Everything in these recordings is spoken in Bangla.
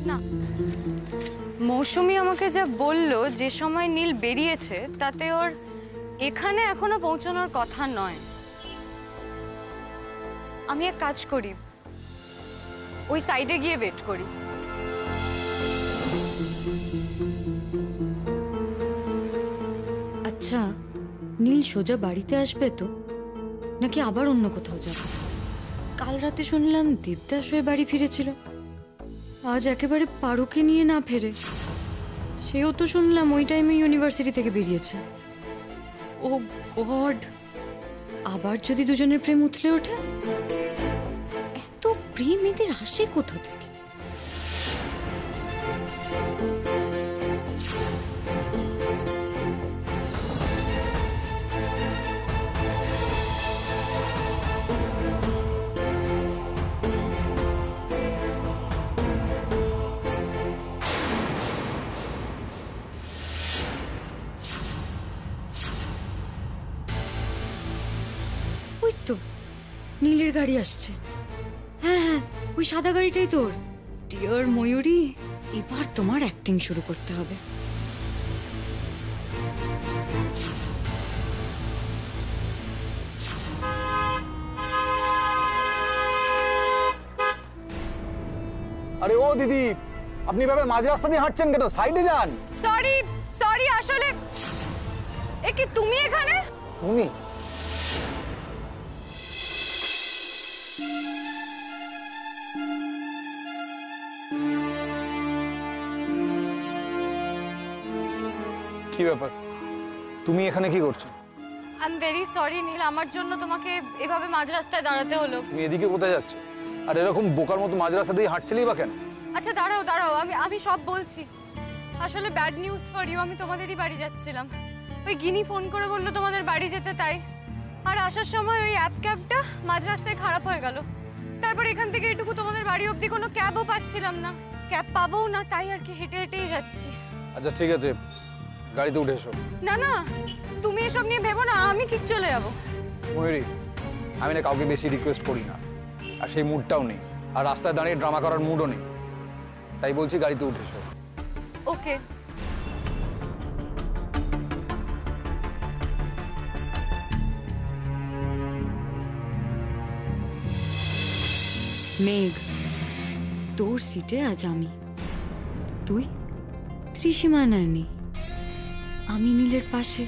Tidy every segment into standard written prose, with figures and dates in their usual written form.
না, মৌসুমী আমাকে যা বললো যে সময় নীল বেরিয়েছে তাতে ওর এখানে এখনো পৌঁছানোর কথা নয়। আমি এক কাজ করি, ওই সাইডে গিয়ে ওয়েট করি। আচ্ছা, নীল সোজা বাড়িতে আসবে তো, নাকি আবার অন্য কোথাও যাবে? কাল রাতে শুনলাম দেবদাস হয়ে বাড়ি ফিরেছিল, আজ একেবারে পারুকে নিয়ে না ফেরে। সেও তো শুনলাম ওই টাইমে ইউনিভার্সিটি থেকে বেরিয়েছে। ও গড, আবার যদি দুজনের প্রেম উথলে ওঠে? এত প্রেম এদের আসে কোথা থেকে? ওই তো নীলের গাড়ি আসছে। হ্যাঁ হ্যাঁ, ওই সাদা গাড়িটাই তোর। ডিয়ার ময়ূরী, এবার তোমার অ্যাক্টিং শুরু করতে হবে। আরে ও দিদি, আপনি এভাবে মাঝ রাস্তা দিয়ে হাঁটছেন কেন? সাইডে যান। সরি সরি, আসলে এ কি তুমি এখানে? তুমি? কি ব্যাপার, তুমি এখানে কি করছো? আই এম ভেরি সরি নীল, আমার জন্য তোমাকে এভাবে মাঝ রাস্তায় দাঁড়াতে হলো। তুমি এদিকে কোথায় যাচ্ছ? আর এরকম বোকার মতো মাঝ রাস্তা দিয়ে হাঁটছিলেই বা কেন? আচ্ছা দাঁড়াও দাঁড়াও, আমি সব বলছি। আসলে ব্যাড নিউজ ফর ইউ, আমি তোমাদেরই বাড়ি যাচ্ছিলাম। ওই গিনি ফোন করে বললো তোমাদের বাড়ি যেতে, তাই। আর আসার সময় ওই অ্যাপ ক্যাবটা মাঝ রাস্তায় খারাপ হয়ে গেল। তারপর এখান থেকে এটুকু তোমাদের বাড়ি অবধি কোনো ক্যাবও পাচ্ছিলাম না, ক্যাব পাবোও না, তাই আর কি হেঁটে হেঁটেই যাচ্ছি। আচ্ছা ঠিক আছে, গাড়িতে উঠে এসো। না না, তুমি এসব নিয়ে ভেবো না, আমি ঠিক চলে যাবো। ময়ূরী, আমি না কাউকে বেশি রিকোয়েস্ট করি না, আর সেই মুডটাও নেই, আর রাস্তায় দাঁড়িয়ে ড্রামা করার মুডও নেই, তাই বলছি গাড়িতে উঠে এসো। ওকে। মেঘ, তোর সিটে আজ আমি, তুই ত্রিসীমা নেয়নি, আমি নীলের পাশে।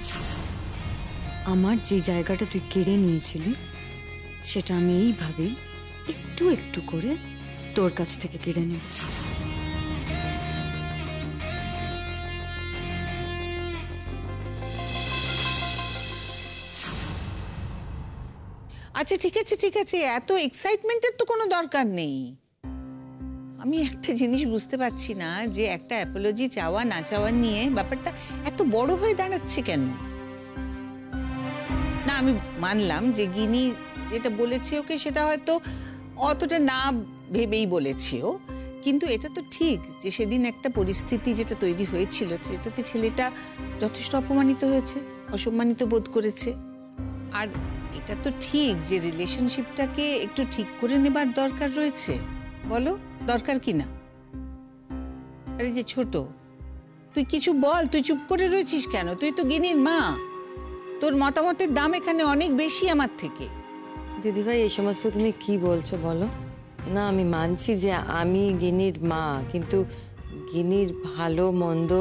আমার যে জায়গাটা তুই কেড়ে নিয়েছিলি সেটা আমি এইভাবেই একটু একটু করে তোর কাছ থেকে কেড়ে নেব। আচ্ছা ঠিক আছে ঠিক আছে, এত এক্সাইটমেন্টের তো কোনো দরকার নেই। আমি একটা জিনিস বুঝতে পারছি না, যে একটা অ্যাপোলজি চাওয়া না চাওয়া নিয়ে ব্যাপারটা এত বড় হয়ে দাঁড়াচ্ছে কেন? না আমি মানলাম যে গিনি যেটা বলেছে ওকে, সেটা হয়তো অতটা না ভেবেই বলেছে ও, কিন্তু এটা তো ঠিক যে সেদিন একটা পরিস্থিতি যেটা তৈরি হয়েছিল সেটাতে ছেলেটা যথেষ্ট অপমানিত হয়েছে, অসম্মানিত বোধ করেছে। আর এটা তো ঠিক যে রিলেশনশিপটাকে একটু ঠিক করে নেবার দরকার রয়েছে। বলো দরকার কি না? আরে যে ছোট, তুই কিছু বল, তুই চুপ করে রয়েছিস কেন? তুই তো গিনির মা, তোর মতামতের দাম এখানে অনেক বেশি আমার থেকে। দিদিভাই এই সমস্ত তুমি কি বলছো বলো? না আমি মানছি যে আমি গিনির মা, কিন্তু গিনির ভালো মন্দ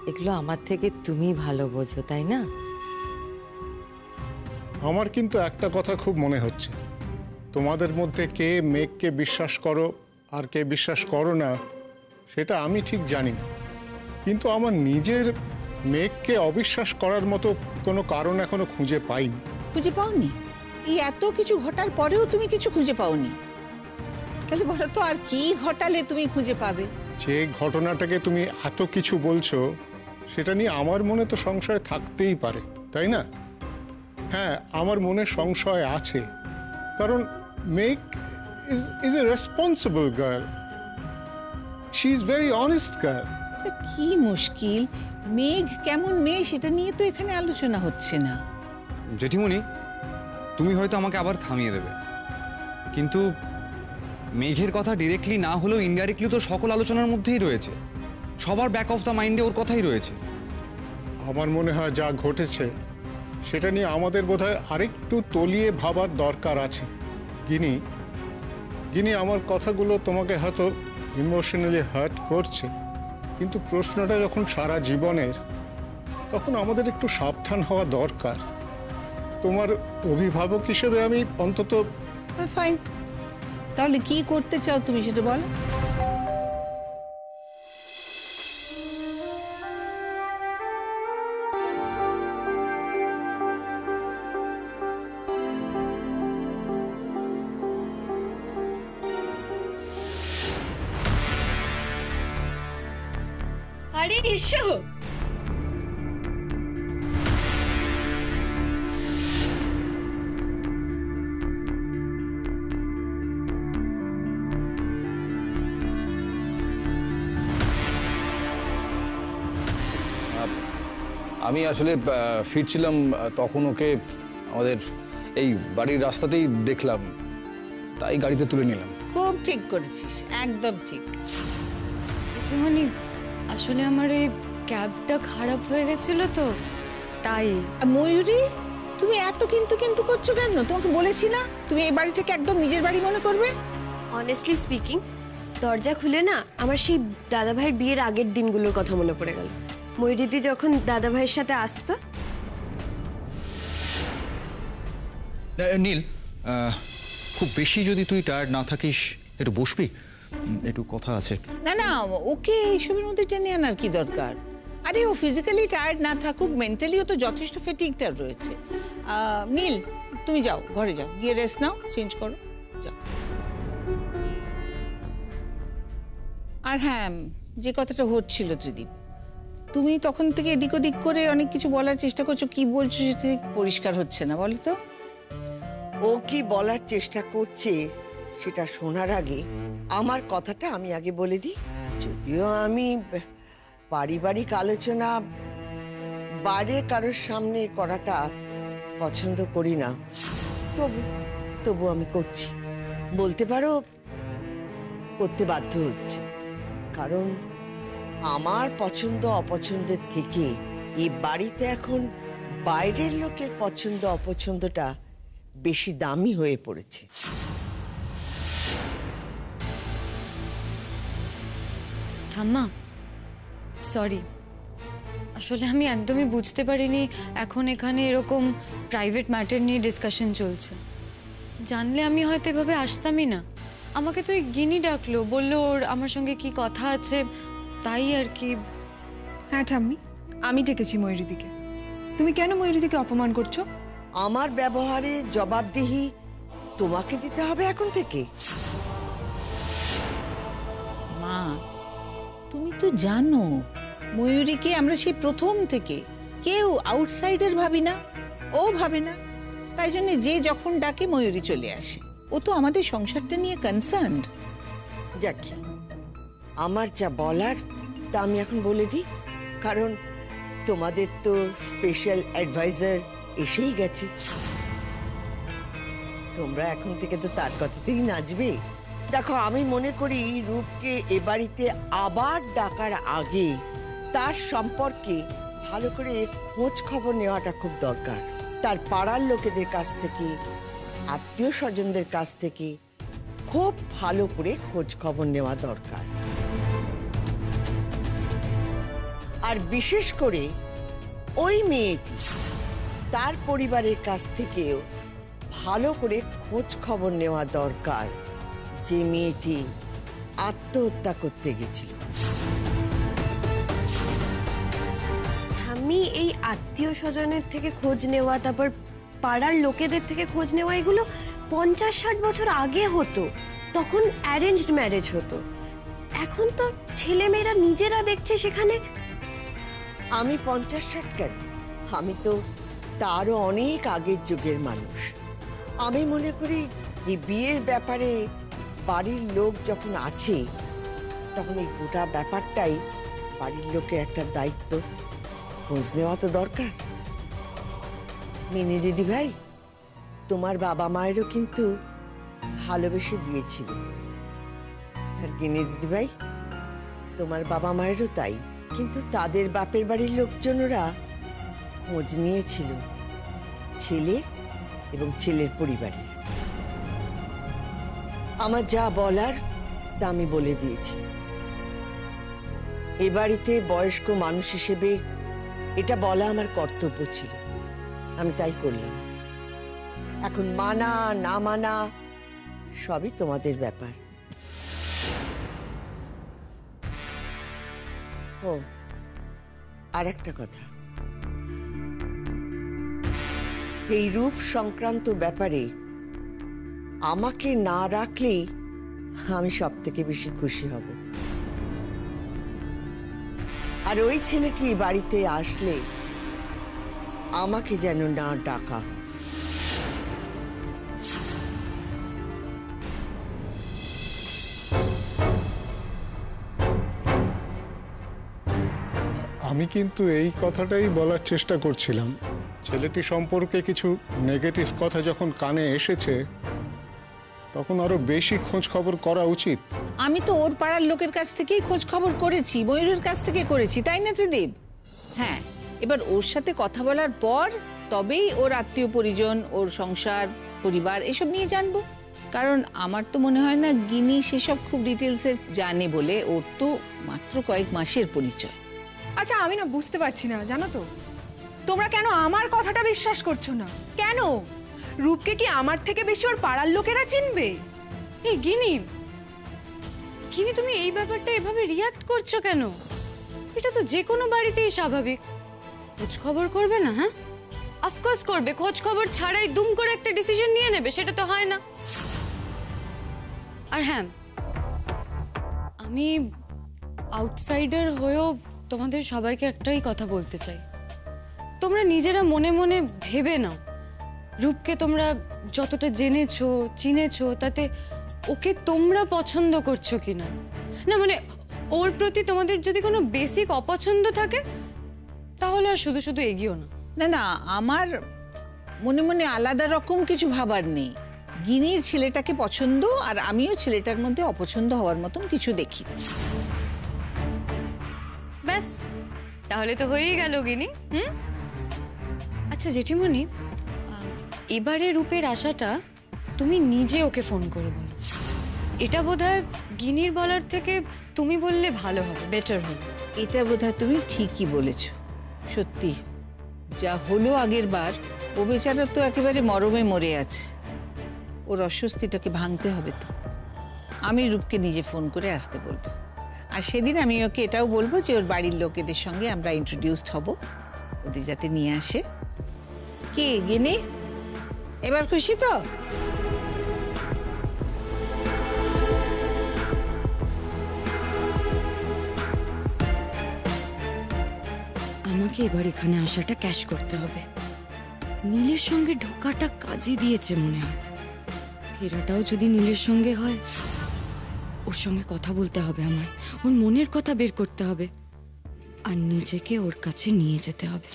এগুলো আমার থেকে তুমি ভালো বোঝো, তাই না? আমার কিন্তু একটা কথা খুব মনে হচ্ছে, তোমাদের মধ্যে কে মেঘকে বিশ্বাস করো আর কে বিশ্বাস করো না সেটা আমি ঠিক জানি না, কিন্তু আমার নিজের মেঘকে অবিশ্বাস করার মতো কোনো কারণ এখনো খুঁজে পাইনি। খুঁজে পাওনি? এই এত কিছু ঘটার পরেও তুমি কিছু খুঁজে পাওনি? তাহলে বলো তো আর কি ঘটালে তুমি খুঁজে পাবে? যে ঘটনাটাকে তুমি এত কিছু বলছো সেটা নিয়ে আমার মনে তো সংশয় থাকতেই পারে, তাই না? হ্যাঁ, আমার মনে সংশয় আছে, কারণ মেঘ is a responsible girl, she is very honest girl. কি মুশকিল, মেঘ কেমন মেয়ে সেটা নিয়ে তো এখানে আলোচনা হচ্ছে না। জেঠিমণি, তুমি হয়তো আমাকে আবার থামিয়ে দেবে, কিন্তু মেঘের কথা ডিরেক্টলি না হলেও ইনডাইরেক্টলি তো সকল আলোচনার মধ্যেই রয়েছে, সবার ব্যাক অফ দ্য মাইন্ডে ওর কথাই রয়েছে। আমার মনে হয় যা ঘটেছে সেটা নিয়ে আমাদের বোধহয় আরেকটু তলিয়ে ভাবার দরকার আছে। গিনি, আমার কথাগুলো তোমাকে হয়তো ইমোশনালি হার্ট করছে, কিন্তু প্রশ্নটা যখন সারা জীবনের, তখন আমাদের একটু সাবধান হওয়া দরকার। তোমার অভিভাবক হিসেবে আমি অন্তত ফাইন, তাহলে কি করতে চাও তুমি সেটা বল। আরে এসো। আমি আসলে ফিরছিলাম, তখন ওকে আমাদের এই বাড়ির রাস্তাতেই দেখলাম, তাই গাড়িতে তুলে নিলাম। খুব ঠিক করেছিস, একদম ঠিক। জেঠিমণি, আসলে আমার এই ক্যাবটা খারাপ হয়ে গেছিল তো, তাই। আর ময়ূরী, তুমি এত কিন্তু কিন্তু করছো কেন? তোমাকে বলেছি না তুমি এই বাড়িটাকে একদম নিজের বাড়ি মনে করবে। অনেস্টলি স্পিকিং, দরজা খুলে না আমার সেই দাদাভাইয়ের বিয়ের আগের দিনগুলোর কথা মনে পড়ে গেল। ময়ূরীদি যখন দাদাভাইয়ের সাথে আসতো। নীল, খুব বেশি যদি তুই টায়ার্ড না থাকিস একটু বসবি, একটু কথা আছে। না না, ওকে এইসবের মধ্যে টেনে আনার কি দরকার? আরে ও ফিজিক্যালি টায়ার্ড না থাকুক, মেন্টালিও তো যথেষ্ট ফ্যাটিগটা রয়েছে। নীল, তুমি যাও, ঘরে যাও, গিয়ে রেস্ট নাও, চেঞ্জ করো, যাও। আর হ্যাঁ, যে কথাটা হচ্ছিল ত্রিদীপ, তুমি তখন থেকে এদিক ওদিক করে অনেক কিছু বলার চেষ্টা করছো, কি বলছো সেটা পরিষ্কার হচ্ছে না, বলো তো। ও কি বলার চেষ্টা করছে সেটা শোনার আগে আমার কথাটা আমি আগে বলে দিই। যদিও আমি পারিবারিক আলোচনা বাইরের কারোর সামনে করাটা পছন্দ করি না, তবু আমি করছি। বলতে পারো করতে বাধ্য হচ্ছে, কারণ আমার পছন্দ অপছন্দের থেকে এই বাড়িতে এখন বাইরের লোকের পছন্দ অপছন্দটা বেশি দামি হয়ে পড়েছে। ঠাম্মা, সরি, আসলে আমি একদমই বুঝতে পারিনি এখন এখানে এরকম প্রাইভেট ম্যাটার নিয়ে ডিসকাশন চলছে। জানলে আমি হয়তো এভাবে আসতামই না। আমাকে তো ওই গিনি ডাকলো, বললো ওর আমার সঙ্গে কি কথা আছে, তাই আর কি। হ্যাঁ ঠাম্মি, আমি ডেকেছি ময়ূরীদিকে। তুমি কেন ময়ূরীদিকে অপমান করছো? আমার ব্যবহারে জবাবদিহি তোমাকে দিতে হবে এখন থেকে। মা, তুমি তো জানো ময়ূরীকে আমরা সেই প্রথম থেকে কেউ আউটসাইডার ভাবি না, ও ভাবে না। তাই জন্য যে যখন ডাকে ময়ূরী চলে আসে। ও তো আমাদের সংসারটা নিয়ে কনসার্নড। যাকি, আমার যা বলার তা আমি এখন বলে দিই, কারণ তোমাদের তো স্পেশাল অ্যাডভাইজার এসেই গেছে। তোমরা এখন থেকে তো তার কথাতেই নাচবে। দেখো, আমি মনে করি রূপকে এ বাড়িতে আবার ডাকার আগে তার সম্পর্কে ভালো করে খোঁজ খবর নেওয়াটা খুব দরকার। তার পাড়ার লোকেদের কাছ থেকে, আত্মীয় স্বজনদের কাছ থেকে খুব ভালো করে খোঁজ খবর নেওয়া দরকার। আর বিশেষ করে ওই মেয়েটি, তার পরিবারের কাছ থেকেও ভালো করে খোঁজ খবর নেওয়া দরকার, যে মেয়েটি আত্মহত্যা করতে গেছিল। আমি এই আত্মীয় স্বজনের থেকে খোঁজ নেওয়া, তারপর পাড়ার লোকেদের থেকে খোঁজ নেওয়া, এগুলো 50-60 বছর আগে হতো। তখন অ্যারেঞ্জড ম্যারেজ হতো। এখন তো ছেলেমেয়েরা নিজেরা দেখছে সেখানে। আমি 50-60 কেন, আমি তো তারও অনেক আগের যুগের মানুষ। আমি মনে করি এই বিয়ের ব্যাপারে বাড়ির লোক যখন আছে, তখন এই গোটা ব্যাপারটাই বাড়ির লোকের একটা দায়িত্ব। খোঁজ নেওয়া তো দরকার। মিনি দিদি ভাই, তোমার বাবা মায়েরও কিন্তু ভালোবেসে বিয়ে ছিল, আর গিনি দিদিভাই, তোমার বাবা মায়েরও তাই, কিন্তু তাদের বাপের বাড়ির লোকজনরা খোঁজ নিয়েছিল ছেলের এবং ছেলের পরিবারের। আমার যা বলার তা আমি বলে দিয়েছি। এ বাড়িতে বয়স্ক মানুষ হিসেবে এটা বলা আমার কর্তব্য ছিল, আমি তাই করলাম। এখন মানা না মানা সবই তোমাদের ব্যাপার। ও আর একটা কথা, এই রূপ সংক্রান্ত ব্যাপারে আমাকে না রাখলেই আমি সব থেকে বেশি খুশি হব। আর ওই ছেলেটি বাড়িতে আসলে আমাকে যেন না ডাকা হয়। আমি কিন্তু এই কথাটাই বলার চেষ্টা করছিলাম, ছেলেটি সম্পর্কে কিছু নেগেটিভ কথা যখন কানে এসেছে তখন আরো বেশি খোঁজ খবর করা উচিত। আমি তো ওর পাড়ার লোকের কাছ থেকেই খোঁজ খবর করেছি, ময়ূরের কাছ থেকে করেছি, তাই না ত্রিদীপ? হ্যাঁ, এবার ওর সাথে কথা বলার পর তবেই ওর আত্মীয় পরিজন, ওর সংসার পরিবার এসব নিয়ে জানবো। কারণ আমার তো মনে হয় না গিনি সেসব খুব ডিটেলসে জানে বলে, ওর তো মাত্র কয়েক মাসের পরিচয়। আচ্ছা, আমি না বুঝতে পারছি না, জানো তো, তোমরা কেন আমার কথাটা বিশ্বাস করছো না? কেন? রূপকে কি আমার থেকে বেশি ওর পাড়ার লোকেরা চিনবে? এই গিনি, গিনি তুমি এই ব্যাপারটা এভাবে রিয়াক্ট করছো কেন? এটা তো যে কোনো বাড়িতেই স্বাভাবিক। খোঁজ খবর করবে না? হ্যাঁ, অফকোর্স করবে। খোঁজ খবর ছাড়াই দুম করে একটা ডিসিশন নিয়ে নেবে, সেটা তো হয় না। আর হ্যাঁ, আমি আউটসাইডার হয়েও তোমাদের সবাইকে একটাই কথা বলতে চাই, তোমরা নিজেরা মনে মনে ভেবে নাও, রূপকে তোমরা যতটা জেনেছো চিনেছো তাতে ওকে তোমরা পছন্দ করছো কিনা। না মানে ওর প্রতি তোমাদের যদি কোনো বেসিক অপছন্দ থাকে তাহলে আর শুধু শুধু এগিয়েও না। না না, আমার মনে মনে আলাদা রকম কিছু ভাবার নেই। গিনির ছেলেটাকে পছন্দ আর আমিও ছেলেটার মধ্যে অপছন্দ হওয়ার মতন কিছু দেখি। ব্যাস, তাহলে তো হয়েই গেল গিনি। আচ্ছা জেঠিমণি, এবারে রূপের আশাটা তুমি নিজে ওকে ফোন করে বলো। এটা বোধহয় গিনির বলার থেকে তুমি বললে ভালো হবে, বেটার হবে। এটা বোধহয় তুমি ঠিকই বলেছ। সত্যি যা হলো আগের বার, ও বেচারা তো একেবারে মরমে মরে আছে। ওর অস্বস্তিটাকে ভাঙতে হবে তো। আমি রূপকে নিজে ফোন করে আসতে বলবো। আর সেদিন আমি ওকে এটাও বলবো যে ওর বাড়ির লোকেদের সঙ্গে আমরা ইন্ট্রোডিউসড হব, ওদের যাতে নিয়ে আসে। কি গিনি, এবার খুশি তো? আমাকে এবার এখানে আসাটা ক্যাশ করতে হবে। নীলের সঙ্গে ঢোকাটা কাজে দিয়েছে মনে হয়। ফেরাটাও যদি নীলের সঙ্গে হয়, ওর সঙ্গে কথা বলতে হবে আমায়, ওর মনের কথা বের করতে হবে আর নিজেকে ওর কাছে নিয়ে যেতে হবে।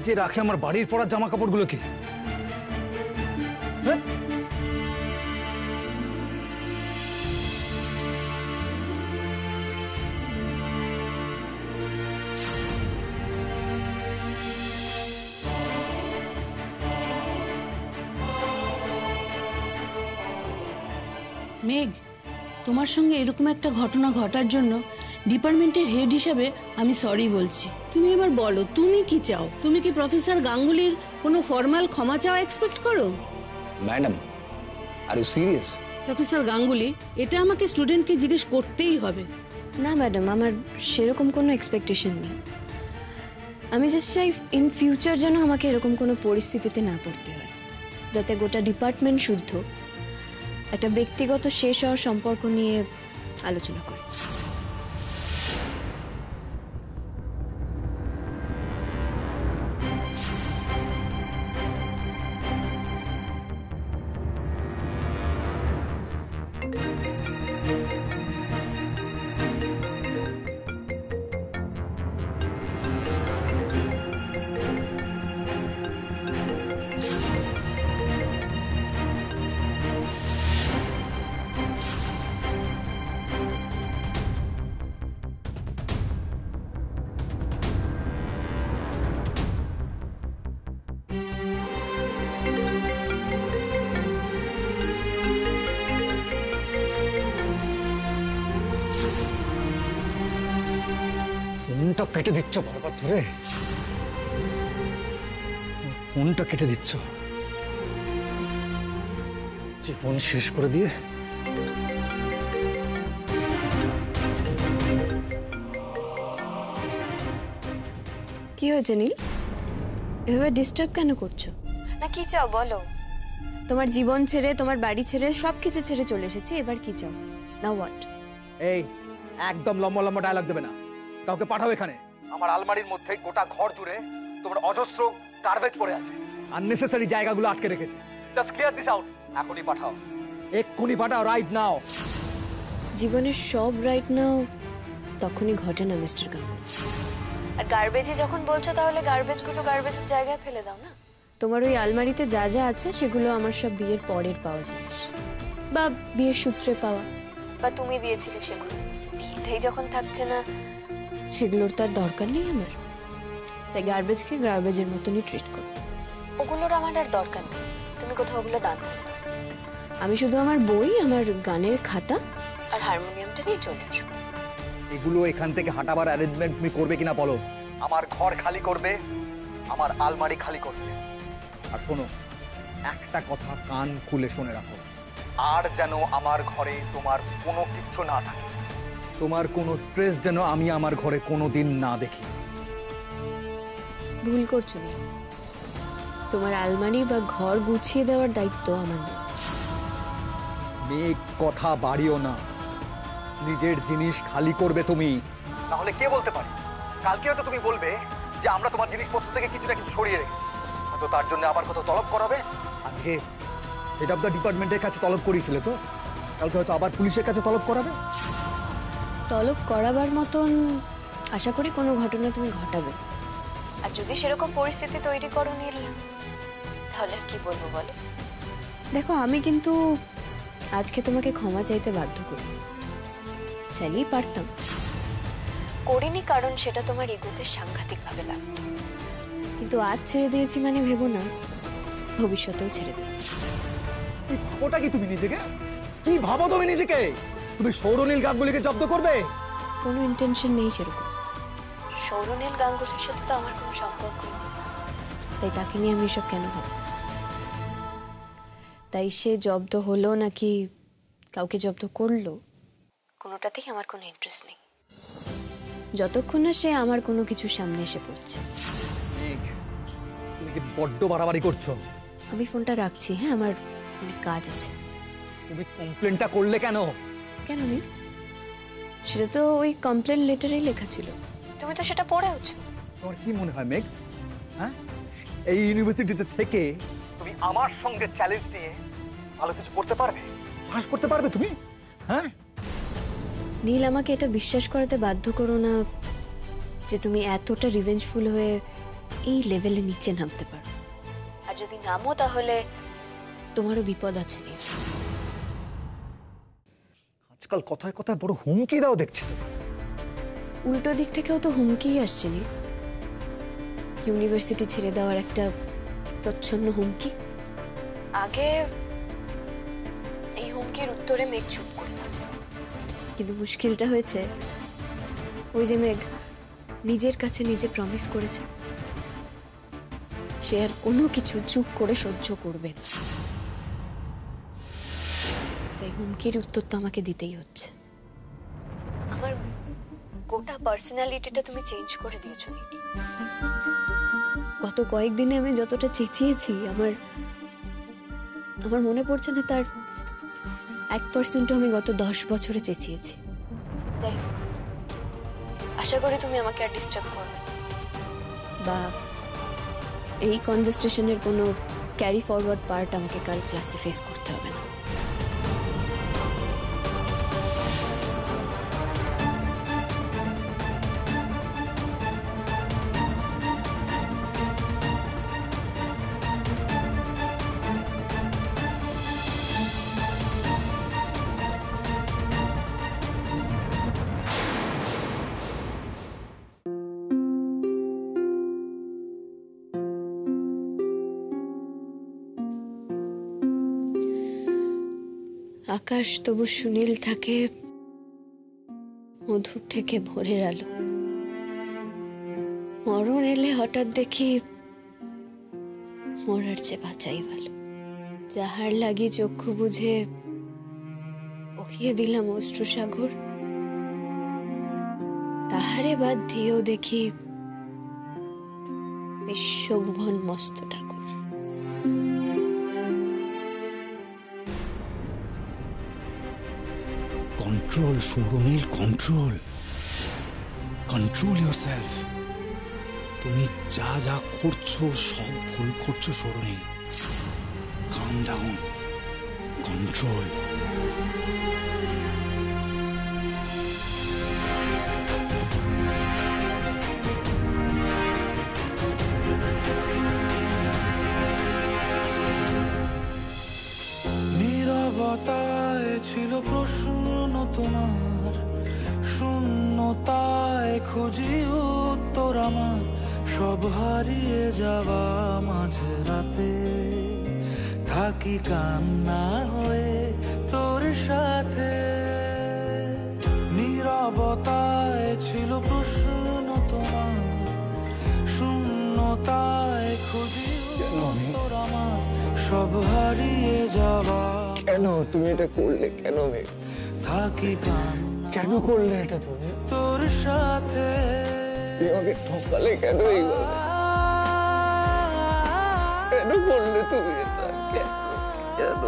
যে রাখে আমার বাড়ির পরার জামা কাপড়গুলোকে। মেঘ, তোমার সঙ্গে এরকম একটা ঘটনা ঘটার জন্য ডিপার্টমেন্টের হেড হিসেবে আমি সরি বলছি। তুমি এবার বলো, তুমি কি চাও? তুমি কি প্রফেসর গাঙ্গুলির কোনো ফর্মাল ক্ষমা চাওয়া এক্সপেক্ট করো? Madam, are you serious? Professor Ganguly, এটা আমাকে স্টুডেন্টকে জিজ্ঞেস করতেই হবে। না ম্যাডাম, আমার সেরকম কোনো এক্সপেকটেশন নেই। আমি জাস্ট চাই ইন ফিউচার যেন আমাকে এরকম কোনো পরিস্থিতিতে না পড়তে হয়, যাতে গোটা ডিপার্টমেন্ট শুদ্ধ একটা ব্যক্তিগত শেষ হওয়ার সম্পর্ক নিয়ে আলোচনা করে। ফোনটা কেটে দিচ্ছ বারবার ধরে, ফোনটা কেটে দিচ্ছ, জীবন শেষ করে দিয়ে। কি হয়েছে নীল? এভাবে ডিস্টার্ব কেন করছো? না কি চাও বলো? তোমার জীবন ছেড়ে, তোমার বাড়ি ছেড়ে, সবকিছু ছেড়ে চলে এসেছি, এবার কি চাও? না হোয়াট? এই একদম লম্বা লম্বা ডায়লগ দেবে না, কাউকে পাঠাও এখানে। আমার আলমারির মধ্যে গোটা ঘর জুড়ে তোমার অজস্র গার্বেজ পড়ে আছে, আননেসেসারি জায়গাগুলো আটকে রেখেছে। জাস্ট ক্লিয়ার দিস আউট, এখনই পাঠাও, এক্ষুনি পাঠাও, রাইট নাও। জীবনের সব রাইট নাও তখনই ঘটে না মিস্টার গাঙ্গুলি। আর গার্বেজে যখন বলছো, তাহলে গার্বেজগুলো গার্বেজের জায়গায় ফেলে দাও না। তোমার ওই আলমারিতে যা যা আছে সেগুলো আমার সব বিয়ের পরের পাওয়া জিনিস, বা বিয়ের সূত্রে পাওয়া, বা তুমি দিয়েছিলে সেগুলো। বিয়েটাই যখন থাকছে না, সেগুলোর তো আর দরকার নেই আমার। তাই গার্বেজকে গার্বেজের মতনই ট্রিট করো। ওগুলোর আমার আর দরকার নেই, তুমি কোথাও ওগুলো দান করে দাও। আমি শুধু আমার বই, আমার গানের খাতা আর হারমোনিয়ামটা নিয়ে চলে আসবো। এগুলো এখান থেকে হাঁটাবার অ্যারেঞ্জমেন্ট তুমি করবে কিনা বলো? আমার ঘর খালি করবে, আমার আলমারি খালি করবে। আর শোনো, একটা কথা কান খুলে শুনে রাখো, আর যেন আমার ঘরে তোমার কোনো কিচ্ছু না থাকে, তোমার কোনো ট্রেস যেন আমি আমার ঘরে কোনোদিন না দেখি। ভুল করছো না, তোমার আলমারি বা ঘর গুছিয়ে দেওয়ার দায়িত্ব আমার নেই। মেয়ে কথা বাড়িও না, নিজের জিনিস খালি করবে তুমি, নাহলে কে বলতে পারে কালকে হয়তো তুমি বলবে যে আমরা তোমার জিনিসপত্র থেকে কিছু না কিছু সরিয়ে রেখেছি, হয়তো তার জন্য আবার কত তলব করাবে। আজকে হেড অফ দ্য ডিপার্টমেন্টের কাছে তলব করিয়েছিলে, তো কালকে হয়তো আবার পুলিশের কাছে তলব করাবে। তলব করাবার মতন আশা করি কোনো ঘটনা তুমি ঘটাবে। আর যদি সেরকম পরিস্থিতি তৈরি করো নীল, তাহলে আর কি বলবো বলো? দেখো, আমি কিন্তু আজকে তোমাকে ক্ষমা চাইতে বাধ্য করি, চাইলেই পারতাম, করিনি কারণ সেটা তোমার এগোতে সাংঘাতিকভাবে লাগতো। কিন্তু আজ ছেড়ে দিয়েছি মানে ভেবো না ভবিষ্যতেও ছেড়ে দেবো। ওটা কি তুমি নিজেকে কি ভাবো? তুমি নিজেকে তুমি সৌরনীল গাঙ্গুলিকে জব্দ করবে? কোনো ইন্টেনশন নেই সেরকম। সৌরনীল গাঙ্গুলির সাথে তো আমার কোনো সম্পর্ক নেই, তাই তাকে নিয়ে আমি এসব কেন ভাববো? তাই সে জব্দ হলো নাকি কাউকে জব্দ করলো, কোনোটাতেই আমার কোনো ইন্টারেস্ট নেই, যতক্ষণ না সে আমার কোনো কিছু সামনে এসে পড়ছে। তুমি কি বড্ড বাড়াবাড়ি করছো? আমি ফোনটা রাখছি, হ্যাঁ, আমার অনেক কাজ আছে। তুমি কমপ্লেনটা করলে কেন? কেন নীল? সেটা তো ওই কমপ্লেন লেটারেই লেখা ছিল, তুমি তো সেটা পড়েওছো। তোমার কি মনে হয় মেঘ, হ্যাঁ, এই ইউনিভার্সিটিতে থেকে তুমি আমার সঙ্গে চ্যালেঞ্জ নিয়ে ভালো কিছু করতে পারবে, পাস করতে পারবে তুমি? হ্যাঁ নীল, আমাকে এটা বিশ্বাস করাতে বাধ্য করো না যে তুমি এতটা রিভেঞ্জফুল হয়ে এই লেভেলে নিচে নামতে পারো। আর যদি নামো তাহলে তোমারও বিপদ আছে নীল। আজকাল কথায় কথায় বড় হুমকি দাও দেখছি তো। উল্টো দিক থেকেও তো হুমকিই আসছে নীল। ইউনিভার্সিটি ছেড়ে দেওয়ার একটা প্রচ্ছন্ন হুমকি। আগে এই হুমকির উত্তরে মেঘ চুপ করে থাকতো, কিন্তু মুশকিলটা হয়েছে ওই যে মেঘ নিজের কাছে নিজে প্রমিস করেছে সে আর কোনো কিছু চুপ করে সহ্য করবে না, তাই হুমকির উত্তর তো আমাকে দিতেই হচ্ছে। আমার গোটা পার্সোনালিটিটা তুমি চেঞ্জ করে দিয়েছো নীল। গত কয়েকদিনে আমি যতটা চেঁচিয়েছি আমার মনে পড়ছে না তার 1% আমি গত 10 বছরে চেঁচিয়েছি। যাই হোক, আশা করি তুমি আমাকে আর ডিস্টার্ব করবে না, বা এই কনভারসেশনের কোনো ক্যারি ফরওয়ার্ড পার্ট আমাকে কাল ক্লাসে ফেস করতে হবে না। আকাশ তবু সুনীল থাকে, মধুর থেকে ভোরের আলো। মরণ এলে হঠাৎ দেখি মরার চেয়ে বাঁচাই ভালো। যাহার লাগি চক্ষু বুঝে বহিয়ে দিলাম অশ্রুসাগর, তাহারে বাদ দিয়েও দেখি বিশ্বভুবন মস্ত ঠাকুর। কন্ট্রোল সৌরনীল, কন্ট্রোল, কন্ট্রোল ইয়োরসেলফ। তুমি যা যা করছো সব ভুল করছো সৌরনীল। কাম ডাউন, কন্ট্রোল। নীরবতায় ছিল প্রশ্ন তোমার, শূন্যতায় খুঁজি উত্তর আমার। সব হারিয়ে যাওয়া মাঝে রাতে থাকি কান্না হয়ে তোর সাথে। নীরবতায় ছিল প্রশ্ন তোমার, শূন্যতায় খুঁজি উত্তর আমার। সব হারিয়ে যাওয়া। কেন তুমি এটা করলে? কেন মেঘ থাকি কেন করলে এটা? তুমি তোর সাথে আমাকে ঠকালে কেন? এইভাবে কেন করলে তুমি এটা? কেন?